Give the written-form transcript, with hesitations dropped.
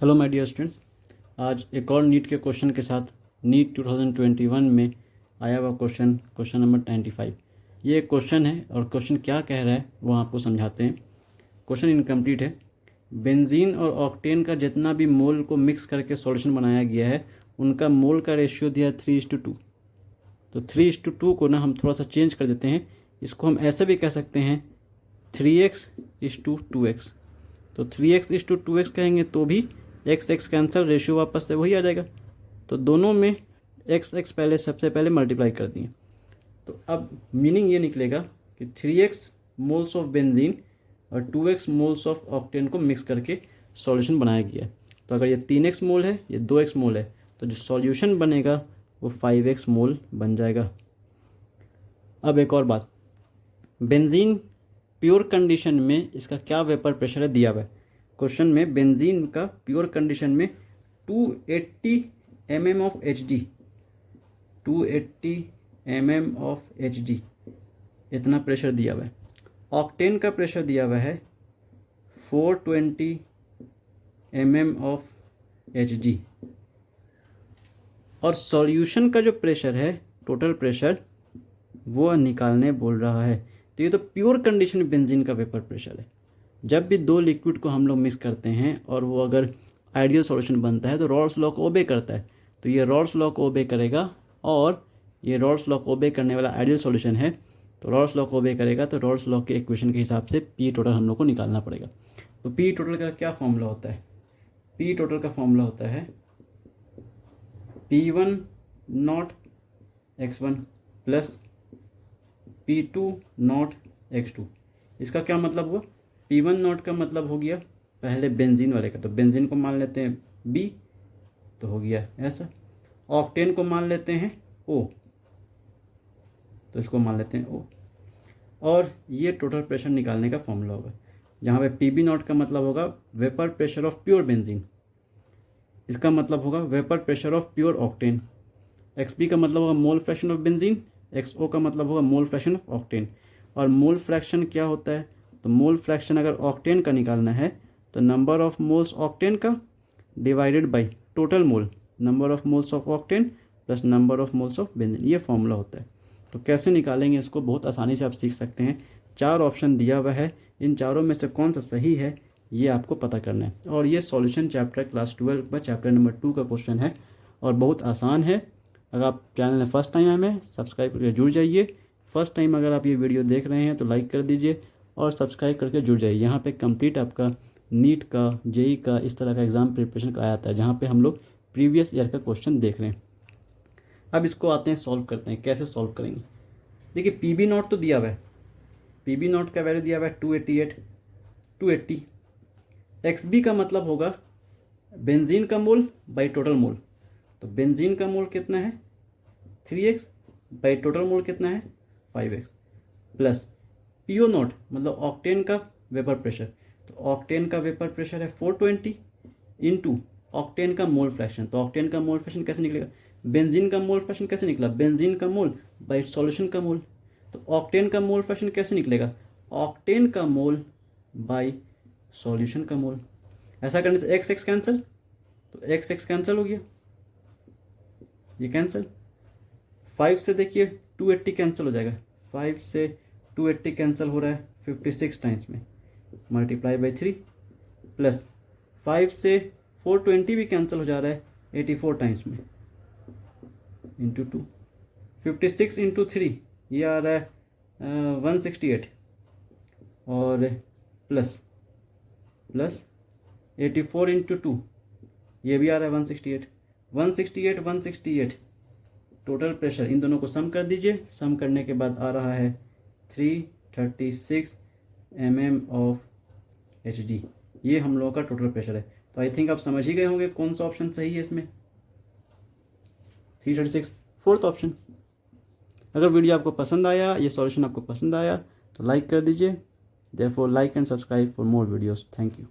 Hello my dear students, आज एक और नीट के क्वेश्चन के साथ नीट 2021 में आया हुआ क्वेश्चन नंबर 95। ये एक क्वेश्चन है और क्वेश्चन क्या कह रहा है वो आपको समझाते हैं। क्वेश्चन इनकम्प्लीट है। बेंजीन और ऑक्टेन का जितना भी मोल को मिक्स करके सॉल्यूशन बनाया गया है उनका मोल का रेशियो दिया है 3:2। तो 3:2 को ना हम थोड़ा सा चेंज कर देते हैं। इसको हम ऐसे भी कह सकते हैं 3x:2x। तो 3x:2x कहेंगे तो भी x कैंसिल, रेशियो वापस से वही आ जाएगा। तो दोनों में x पहले सबसे पहले मल्टीप्लाई कर दिए। तो अब मीनिंग ये निकलेगा कि 3x मोल्स ऑफ बेंजीन और 2x मोल्स ऑफ ऑक्टेन को मिक्स करके सॉल्यूशन बनाया गया है। तो अगर ये 3x मोल है, ये 2x मोल है, तो जो सॉल्यूशन बनेगा वो 5x मोल बन जाएगा। अब एक और बात, बेंजीन प्योर कंडीशन में इसका क्या वेपर प्रेशर है दिया हुआ है। क्वेश्चन में बेंजीन का प्योर कंडीशन में 280 mm of Hg, 280 mm of Hg इतना प्रेशर दिया हुआ है। ऑक्टेन का प्रेशर दिया हुआ है 420 mm ऑफ Hg और सॉल्यूशन का जो प्रेशर है, टोटल प्रेशर, वो निकालने बोल रहा है। तो ये तो प्योर कंडीशन में बेंजीन का वेपर प्रेशर है। जब भी दो लिक्विड को हम लोग मिक्स करते हैं और वो अगर आइडियल सॉल्यूशन बनता है तो रॉल्स लॉ को ओबे करता है। तो ये रॉल्स लॉ को ओबे करेगा और ये रॉल्स लॉ को ओबे करने वाला आइडियल सॉल्यूशन है। तो रॉल्स लॉ को ओबे करेगा तो रॉल्स लॉ के इक्वेशन के हिसाब से पी टोटल हम लोग को निकालना पड़ेगा। तो पी टोटल का क्या फॉर्मूला होता है? पी टोटल का फॉर्मूला होता है P1 not x1 plus P2 not x2। इसका क्या मतलब हुआ? P1 नॉट का मतलब हो गया पहले बेंजीन वाले का, तो बेंजीन को मान लेते हैं B, तो हो गया ऐसा। ऑक्टेन को मान लेते हैं O, तो इसको मान लेते हैं O। और ये टोटल प्रेशर निकालने का फॉर्मूला होगा, जहाँ पे PB नॉट का मतलब होगा vapour pressure of pure benzene, इसका मतलब होगा vapour pressure of pure octane. XB का मतलब होगा mole fraction of benzene, XO का मतलब होगा मोल फ्रैक्शन ऑफ ऑक्टेन। और मोल फ्रैक्शन क्या होता है? तो मोल फ्रैक्शन अगर ऑक्टेन का निकालना है तो नंबर ऑफ मोल्स ऑक्टेन का divided by total mole, number of moles of octane plus number of moles of benzene, ये फॉर्मूला होता है। तो कैसे निकालेंगे इसको बहुत आसानी से आप सीख सकते हैं। 4 ऑप्शन दिया हुआ है, इन चारों में से कौन सा सही है ये आपको पता करना है। और ये सॉल्यूशन चैप्टर क्लास 12 का चैप्टर नंबर 2 का क्वेश्चन है और बहुत आसान है। अगर आप चैनल में फर्स्ट टाइम हमें सब्सक्राइब करके जुड़ जाइए। फर्स्ट टाइम अगर आप ये वीडियो देख रहे हैं तो लाइक कर दीजिए और सब्सक्राइब करके जुड़ जाइए। यहाँ पे कंप्लीट आपका नीट का, जेई का, इस तरह का एग्ज़ाम प्रिपरेशन कराया जाता है, जहाँ पे हम लोग प्रीवियस ईयर का क्वेश्चन देख रहे हैं। अब इसको आते हैं सॉल्व करते हैं। कैसे सॉल्व करेंगे? देखिए पीबी नॉट तो दिया हुआ है, पीबी नॉट का वैल्यू दिया हुआ है 280। XB का मतलब होगा बेंजीन का मोल बाई टोटल मोल। तो बेंजीन का मोल कितना है 3x बाई टोटल मोल कितना है 5x प्लस PO नॉट मतलब ऑक्टेन का वेपर प्रेशर। तो ऑक्टेन का वेपर प्रेशर है 420 इंटू ऑक्टेन का मोल फ्रैक्शन। तो ऑक्टेन का मोल फ्रैक्शन कैसे निकलेगा? बेंजीन का मोल फ्रैक्शन कैसे निकला? बेंजीन का मोल बाई सॉल्यूशन का मोल। तो ऑक्टेन का मोल फ्रैक्शन कैसे निकलेगा? ऑक्टेन का मोल बाई सॉल्यूशन का मोल। ऐसा करने से x कैंसिल, तो x कैंसिल हो गया, ये कैंसिल। 5 से देखिए 280 कैंसिल हो जाएगा, 5 से 280 कैंसिल हो रहा है 56 टाइम्स में, मल्टीप्लाई बाई 3 प्लस 5 से 420 भी कैंसिल हो जा रहा है 84 टाइम्स में, इंटू 2, 56 इंटू 3 ये आ रहा है 168 और प्लस 84 इंटू 2 ये भी आ रहा है 168 टोटल प्रेशर। इन दोनों को सम कर दीजिए, सम करने के बाद आ रहा है 336 mm ऑफ Hg। ये हम लोगों का टोटल प्रेशर है। तो आई थिंक आप समझ ही गए होंगे कौन सा ऑप्शन सही है इसमें, 336, फोर्थ ऑप्शन। अगर वीडियो आपको पसंद आया, ये सॉल्यूशन आपको पसंद आया तो लाइक कर दीजिए। Therefore like and subscribe for more videos. Thank you.